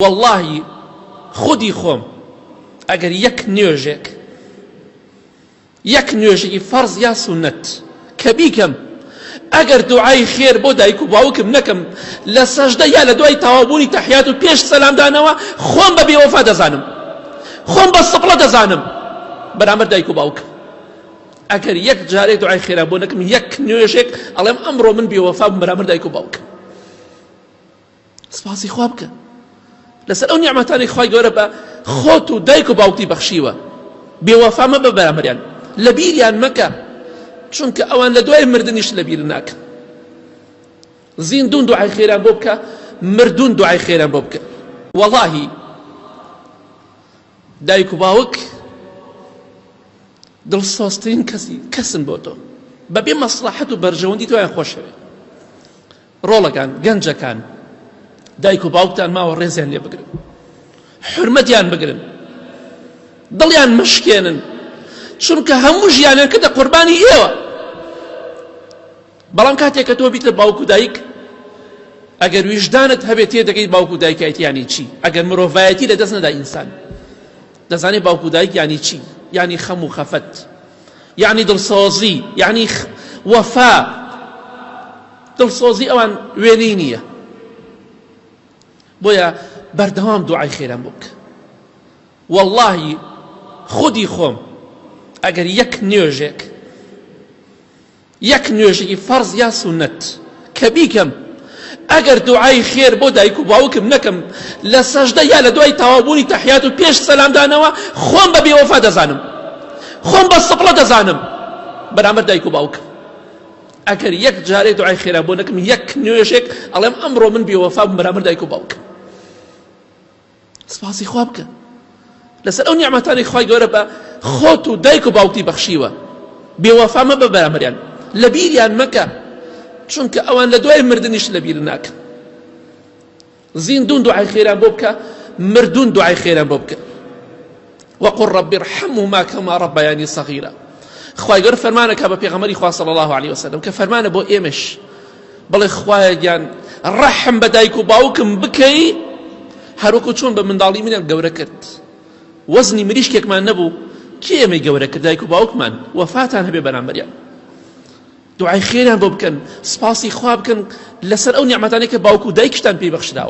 والله خودی خۆم ئەگەر یەک نوێژێکی فەرز یا سونەت کە بیکەم ئەگەر دوعای خێر بۆ دایک و باوکم نەکەم لە سەژدە یا لە دوای تەواوبوونی تەحیات و پێش سەلامدانەوە خۆم بە بێوەفا دەزانم، خۆم بە سپڵە دەزانم بەرامبەر دایک و باوکم. ئەگەر یەک جارێک دوعای خێرا بۆ نەکەم، یەک نوێژێک ئەڵێم ئەمڕۆ من بێوەفا بووم بەرامبەر دایک و باوکم. سپاسی خوا بکە لەسەر ئەو نیعمەتانی خوای گەورە بە خۆت و دایک و باوکتی بەخشیوە. بێوەفا مەبە بەرامبەریان، لە بیریان مەکە، چونکە ئەوان لە دوای مردنیش لە بیر ناکەن. زیندوون دوعای خێران بۆ بکە، مردوون دوعای خێران بۆ بکە. وەڵاهی دایک و باوک دڵسۆزترین کەسن بۆ تۆ، بەبێ مەسلەحەت و بەرژەوەندی تۆیان خۆشەوێ. ڕۆڵەکان گەنجەکان دایک و باوکتان ماوە ڕێزیان لێ بگرن، حورمەتیان بگرن، دڵیان مشکێنن، چونکە هەموو ژیانیان کردە قوربانی ئێوە. بەڵام کاتێک کە تۆ بیتە باوک و دایک، ئەگەر ویژدانت هەبێت تێ دەگەیت باوک و دایکایەتی یانی چی. ئەگەر مرۆڤایەتی لەدەست نەدا ئینسان، دەزانێت باوک و دایک یانی چی. یعنی خەم و خەفەت، یعنی دڵسۆزی، یعنی وەفا. دڵسۆزی ئەوان وێنەی نییە. بۆیە بەردەوام دوعای خێران بۆ بکە. واللهی خودی خۆم ئەگەر یەک نوێژێکی فەرز یا سونەت کە بیکەم ئەگەر دوعای خێر بۆ دایک و باوکم نەکەم لە سەژدە یا لە دوای تەواوبوونی تەحیات و پێش سەلامدانەوە خۆم بە بێوەفا دەزانم، خۆم بە سپڵە دەزانم بەرامبەر دایک و باوکم. ئەگەر یەک جارێک دوعای خێرا بۆ نەکەم، یەک نوێژێک ئەڵێم ئەمڕۆ من بێوەفا بووم بەرامبەر دایک و باوکم. سپاسی خوا بکە لەسەر ئەو نیعمەتانی خوای گەورە بە خۆت و دایک و باوکتی بەخشیوە. بێوەفا مەبە بەرامبەریان، لە بیریان مەکە، چونکە ئەوان لە دوای مردنیش لە بیر ناکەن. زیندوون دوعای خێران بۆ بکە، مردوون دوعای خێران بۆ بکە. وقل رب ارحمهما كما ربياني صغيرا. خوای گەورە فەرمانەکە بە پێغەمبەری خوا صلی الله عليه وسلم کە فەرمانە بۆ ئێمەش، بڵێ خوایە گیان ڕەحم بە دایک و باوکم بکەی هەروەکو چۆن بە منداڵی منیان گەورە کرد. وەزنی مریشکێکمان نەبوو، کێ ئێمەی گەورە کرد؟ دایک و باوکمان. وەفاتان هەبێ بەرامبەریان. دوعای خێران بۆ بکەن، سپاسی خوا بکەن لەسەر ئەو نیعمەتانەی کە باوک و دایکشتان پێی بەخشداوە.